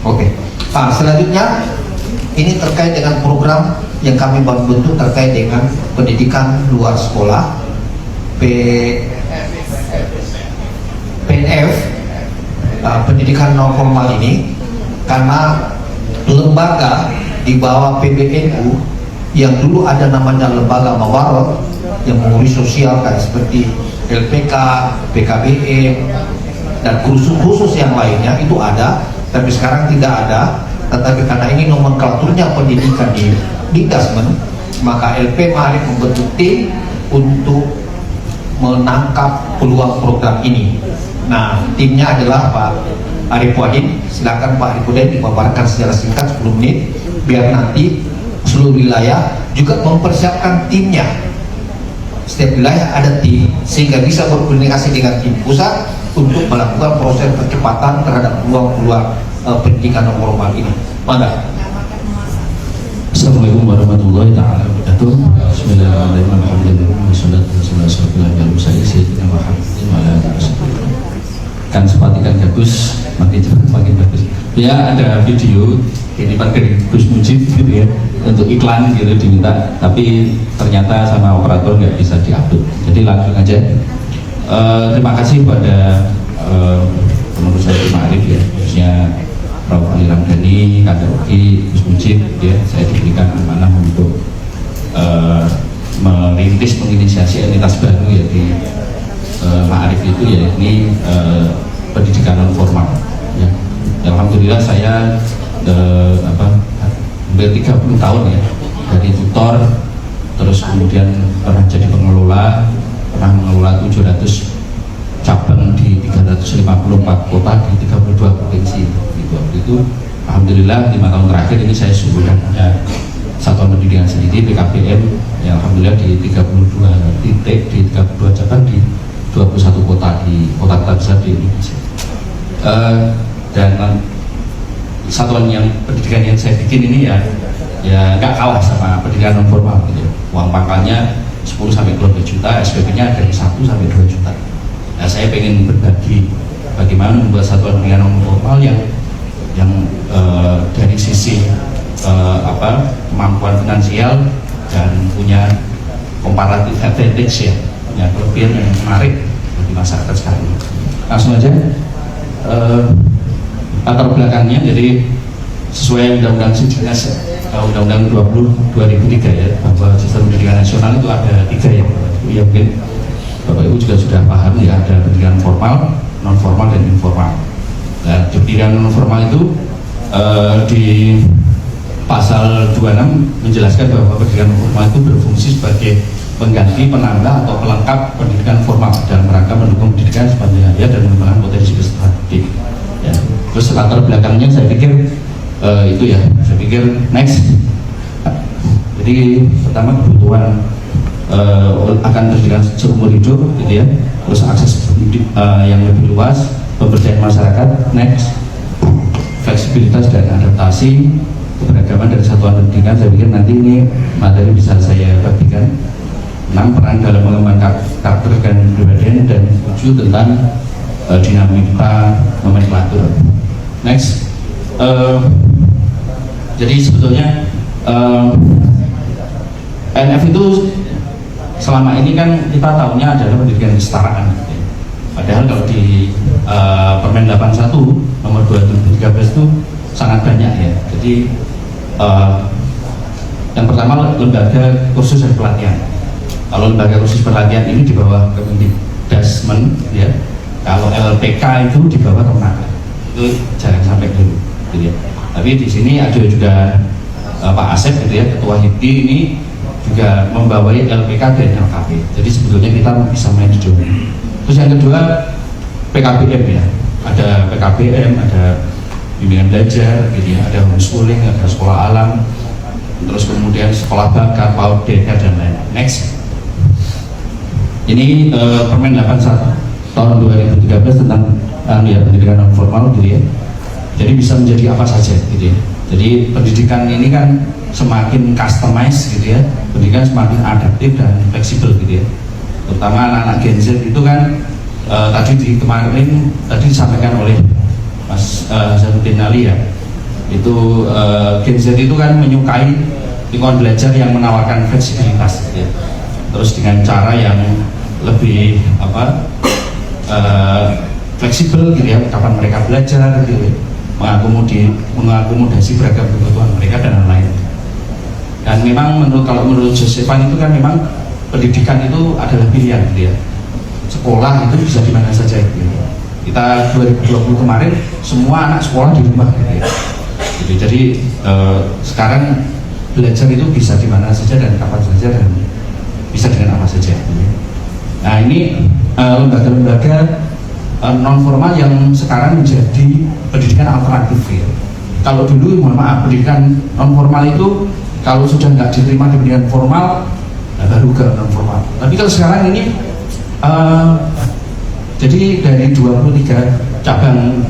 Oke. Selanjutnya ini terkait dengan program yang kami bentuk terkait dengan pendidikan luar sekolah PNF, pendidikan non formal ini, karena lembaga di bawah PBNU yang dulu ada namanya lembaga Mawarot yang mengurus sosial kayak seperti LPK, PKBM dan khusus yang lainnya itu ada, tapi sekarang tidak ada. Tetapi karena ini nomenklaturnya pendidikan di Dikdasmen, maka LP Ma'arif membentuk tim untuk menangkap peluang program ini. Nah, timnya adalah Pak Arif Wadin. Silakan Pak Arif Wadin dipaparkan secara singkat 10 menit, biar nanti seluruh wilayah juga mempersiapkan timnya. Setiap wilayah ada tim sehingga bisa berkomunikasi dengan tim pusat untuk melakukan proses percepatan terhadap peluang-peluang pendidikan non formal ini. Mangga. Assalamualaikum warahmatullahi taala wabarakatuh. Bismillahirrahmanirrahim. Wassalatu wassalamu ala sayyidina Muhammad. Kan sepatikan bagus, makin cepat makin bagus. Ya, ada video ini pakai Gus Mujib gitu ya, untuk iklan gitu diminta, tapi ternyata sama operator nggak bisa diupload. Jadi langsung aja. Terima kasih pada pengurus saya Ma'arif ya, khususnya Prof. Ali Ramdhani, Kak Oki, Gus Mujib ya, saya diberikan amanah untuk menginisiasi entitas baru ya di Ma'arif itu ya, ini pendidikan non formal ya. Alhamdulillah saya hampir 30 tahun ya, dari tutor, terus kemudian pernah jadi pengelola, pernah mengelola 700 cabang di 354 kota di 32 provinsi. Waktu itu alhamdulillah 5 tahun terakhir ini saya sudah punya satuan pendidikan sendiri PKBM yang alhamdulillah di 32 titik di 32 cabang di 21 kota di kota-kota besar di Indonesia. Dan satuan yang pendidikan yang saya bikin ini ya nggak kalah sama pendidikan non formal gitu. Uang pangkalnya 10 sampai 12 juta, SPP-nya dari 1 sampai 2 juta. Nah, saya pengen berbagi bagaimana membuat satuan pendidikan non formal yang dari sisi kemampuan finansial dan punya comparative advantage ya, punya kelebihan yang menarik bagi masyarakat sekarang. Langsung aja latar belakangnya, jadi sesuai Undang-Undang Sidiknas Undang-Undang 2003 ya, bahwa sistem pendidikan nasional itu ada 3 ya mungkin Bapak Ibu juga sudah paham ya, ada pendidikan formal, non formal dan informal. Nah, pendidikan non formal itu di pasal 26 menjelaskan bahwa pendidikan non formal itu berfungsi sebagai pengganti, penambah atau pelengkap pendidikan formal dalam rangka mendukung pendidikan sepanjang hayat dan mengembangkan potensi peserta didik. Ya. Terus latar belakangnya saya pikir itu ya, saya pikir next. Jadi pertama kebutuhan akan pendidikan seumur hidup gitu ya, terus akses yang lebih luas, pemberdayaan masyarakat, next, fleksibilitas dan adaptasi, keberagaman dari satuan pendidikan. Saya pikir nanti ini materi bisa saya bagikan. 6, peran dalam mengembangkan karakter dan kepribadian, dan 7 tentang dinamika nomenklatur. Next, jadi sebetulnya NF itu selama ini kan kita tahunya adalah pendidikan kesetaraan. Padahal kalau di Permen 81 nomor 2013 itu sangat banyak ya. Jadi yang pertama lembaga kursus dan pelatihan. Kalau lembaga kursus pelatihan ini di bawah Kemendikdasmen ya. Kalau LPK itu di bawah Kemenaker. Itu jangan sampai dulu gitu ya. Tapi di sini ada juga Pak Asep gitu ya, Ketua HIPDI ini juga membawai LPK dan LKP. Jadi sebetulnya kita bisa main di dua. Terus yang kedua PKBM ya, ada PKBM, ada bimbingan belajar gitu ya, ada homeschooling, ada sekolah alam, terus kemudian sekolah bakat, PAUD, DK dan lain. Next, ini Permen 81 tahun 2013 tentang ya, pendidikan non formal gitu ya. Jadi bisa menjadi apa saja gitu ya. Jadi pendidikan ini kan semakin customized gitu ya, pendidikan semakin adaptif dan fleksibel gitu ya. Terutama anak-anak Gen Z itu kan kemarin tadi disampaikan oleh Mas Zainuddin Ali ya, Itu Gen Z itu kan menyukai lingkungan belajar yang menawarkan fleksibilitas gitu ya. Terus dengan cara yang lebih fleksibel gitu ya, kapan mereka belajar gitu ya, mengakomodasi beragam kebutuhan mereka dan lain-lain. Dan memang kalau menurut Josephine itu kan memang pendidikan itu adalah pilihan gitu ya. Sekolah itu bisa di mana saja gitu ya. Kita 2020 kemarin semua anak sekolah di rumah gitu ya. Jadi sekarang belajar itu bisa di mana saja dan kapan saja dan bisa dengan apa saja. Nah ini lembaga-lembaga non formal yang sekarang menjadi pendidikan alternatif ya. Kalau dulu mohon maaf pendidikan non formal itu kalau sudah nggak diterima di pendidikan formal baru ke non formal. Tapi kalau sekarang ini jadi dari 23 cabang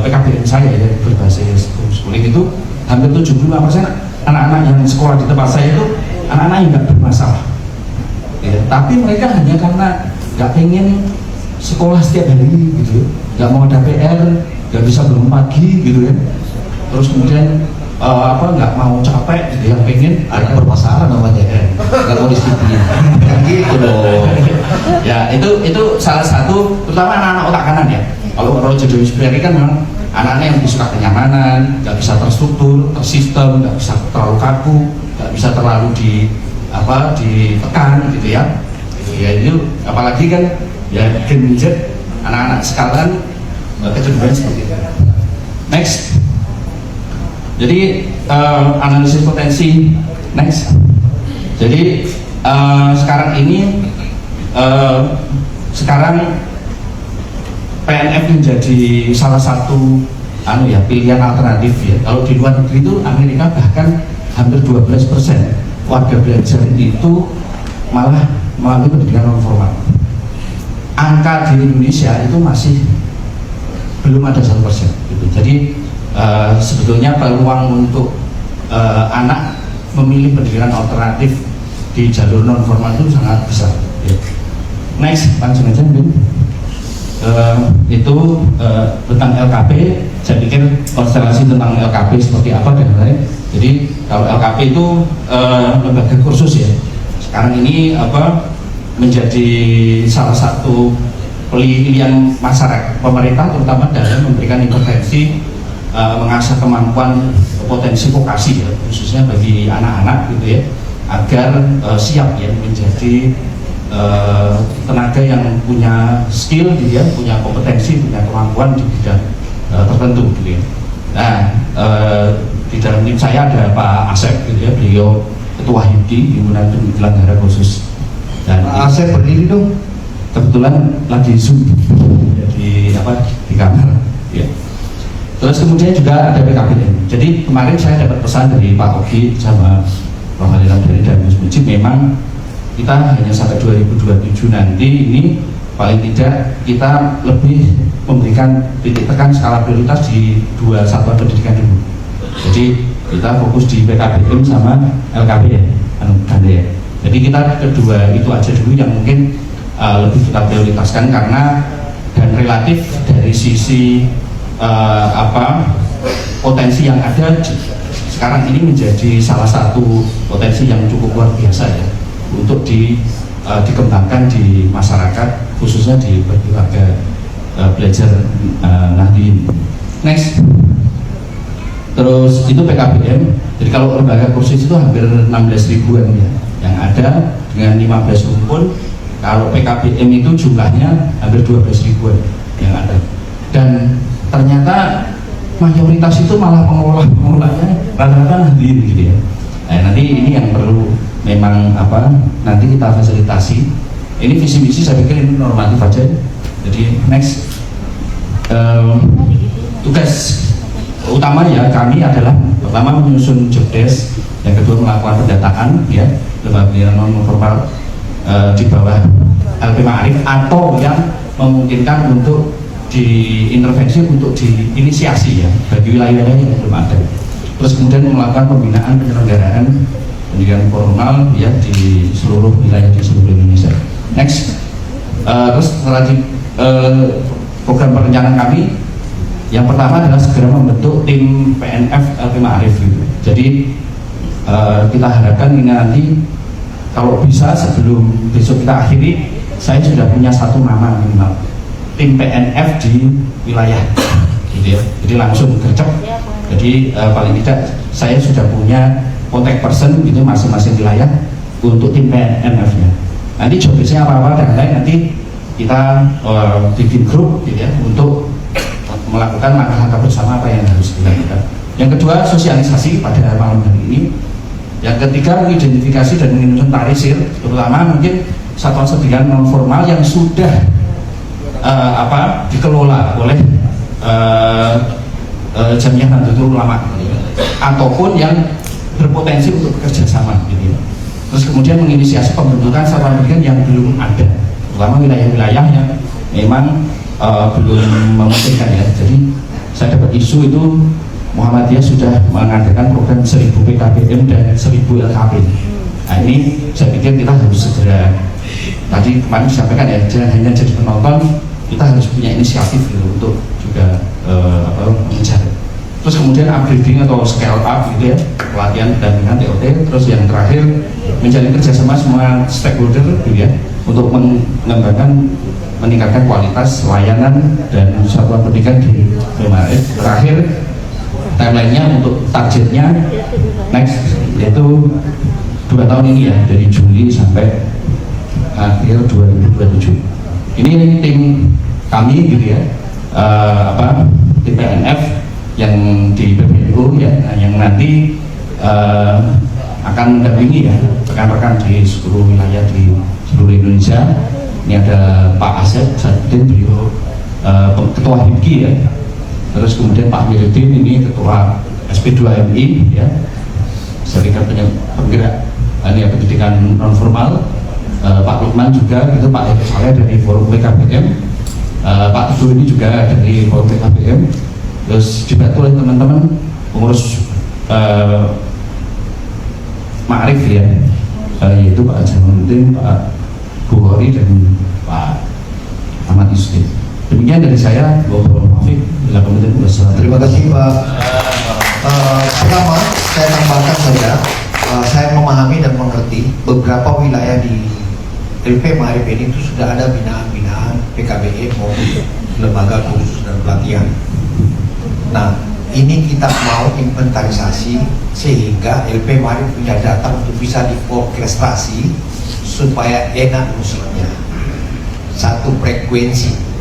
PKBM saya ya berbasis homeschooling itu hampir 75% anak-anak yang sekolah di tempat saya itu anak-anak yang nggak bermasalah ya, tapi mereka hanya karena nggak pengen sekolah setiap hari gitu, nggak mau ada PR, nggak bisa bangun pagi gitu ya, terus kemudian nggak mau capek gitu, yang pengen Anak bermasalah namanya ya, nggak mau disiplin kan gitu loh. Ya itu salah satu, terutama anak-anak otak kanan ya. Kalau Roger Dewey kan memang anak-anak yang suka kenyamanan, nggak bisa terstruktur, tersistem, nggak bisa terlalu kaku, nggak bisa terlalu ditekan gitu ya. Ya itu apalagi kan ya Gen Z, anak-anak sekarang kecenderungan seperti itu. Next. Jadi analisis potensi next. Jadi sekarang ini sekarang PNF menjadi salah satu pilihan alternatif ya. Kalau di luar negeri itu Amerika bahkan hampir 12% warga belajar itu malah melalui pendidikan non formal. Angka di Indonesia itu masih belum ada 1% gitu. Jadi sebetulnya peluang untuk anak memilih pendidikan alternatif di jalur non formal itu sangat besar ya. Next, langsung aja mungkin itu tentang LKP. Saya pikir konstelasi tentang LKP seperti apa dan lain-lain. Jadi kalau LKP itu lembaga kursus ya, sekarang ini menjadi salah satu pilihan masyarakat pemerintah terutama dalam memberikan intervensi mengasah kemampuan potensi vokasi ya, khususnya bagi anak-anak gitu ya, agar siap ya menjadi tenaga yang punya skill gitu ya, punya kompetensi, punya kemampuan di bidang tertentu gitu ya. Nah di dalam tim saya ada Pak Asep gitu ya, beliau ketua HIPDI Himpunan Penyelenggara Khusus. Dan Pak Asep berdiri dong. Kebetulan lagi Zoom di kamar ya. Terus kemudian juga ada PKBM. Jadi kemarin saya dapat pesan dari Pak Ogi sama Prof. Halilan dari Damus Mujib, memang kita hanya sampai 2027 nanti ini paling tidak kita lebih memberikan titik tekan skala prioritas di 2 satuan pendidikan dulu. Jadi kita fokus di PKBM sama LKP ya, ya. Jadi kita kedua itu aja dulu yang mungkin lebih kita prioritaskan karena dan relatif dari sisi potensi yang ada sekarang ini menjadi salah satu potensi yang cukup luar biasa ya untuk dikembangkan di masyarakat khususnya di berbagai belajar nanti. Next. Terus itu PKBM. Jadi kalau lembaga kursus itu hampir 16 ribuan ya yang ada dengan 15 rumpun. Kalau PKBM itu jumlahnya hampir 12 ribuan yang ada. Dan ternyata mayoritas itu malah pengolahnya rata-rata nahdien gitu ya. Nah, nanti ini yang perlu memang nanti kita fasilitasi. Ini visi misi saya pikir ini normatif aja. Jadi next, tugas utama ya kami adalah pertama menyusun job desk, yang kedua melakukan pendataan ya lembaga pendidikan non formal di bawah LP Ma'arif atau yang memungkinkan untuk diintervensi untuk diinisiasi ya bagi wilayah-wilayah yang belum ada. Terus kemudian melakukan pembinaan penyelenggaraan pendidikan formal ya di seluruh wilayah di seluruh Indonesia. Next, terus setelah program perencanaan kami Yang pertama adalah segera membentuk tim PNF LP Ma'arif gitu. Jadi kita harapkan ini nanti kalau bisa sebelum besok kita akhiri, saya sudah punya satu nama minimal tim PNF di wilayah gitu ya. Jadi langsung gercep. Jadi paling tidak saya sudah punya contact person gitu masing-masing wilayah untuk tim PNF-nya. Nanti jobdesknya apa-apa dan lain nanti kita bikin grup gitu ya untuk melakukan langkah-langkah bersama apa yang harus dilakukan. Yang kedua, sosialisasi pada malam hari ini. Yang ketiga, mengidentifikasi dan menginventarisir terutama mungkin satuan sediaan non formal yang sudah dikelola oleh Jamiah Nahdlatul Ulama gitu ya, ataupun yang berpotensi untuk bekerjasama gitu ya. Terus kemudian menginisiasi pembentukan satuan pendidikan yang belum ada, terutama wilayah-wilayah yang memang belum memungkinkan ya. Jadi saya dapat isu itu Muhammadiyah sudah mengadakan program 1000 PKBM dan 1000 LKP. Nah ini saya pikir kita harus segera, tadi kemarin disampaikan ya, jangan hanya jadi penonton, kita harus punya inisiatif gitu untuk juga mengejar. Terus kemudian upgrading atau scale up gitu ya, pelatihan pendampingan TOT. Terus yang terakhir menjalin kerjasama semua stakeholder gitu ya, untuk mengembangkan, meningkatkan kualitas layanan dan satuan pendidikan di Ma'arif. Terakhir timeline-nya untuk targetnya next yaitu 2 tahun ini ya, dari Juli sampai akhir 2027. Ini tim kami gitu ya, tim PNF yang di PBNU ya, yang nanti akan mendampingi ya rekan-rekan di seluruh wilayah di seluruh Indonesia. Ini ada Pak Asep Sadudin, beliau ketua HIPKI ya. Terus kemudian Pak Miridin ini ketua SP2MI ya, Serikat Penggerak Pendidikan Non Formal. Pak Lukman juga gitu, Pak Eko Saleh dari Forum PKBM, Pak Teguh ini juga dari Forum PKBM. Terus dibantu oleh teman-teman pengurus Ma'arif ya, yaitu Pak Jamaluddin, Pak Bukhari dan Pak Ahmad Yusuf. Demikian dari saya, terima kasih Pak. Pertama saya tambahkan saja, saya memahami dan mengerti beberapa wilayah di LP Ma'arif ini itu sudah ada binaan-binaan PKBM maupun lembaga kursus dan pelatihan. Nah, ini kita mau inventarisasi sehingga LP Ma'arif punya data untuk bisa diorkestrasi supaya enak musiknya, satu frekuensi.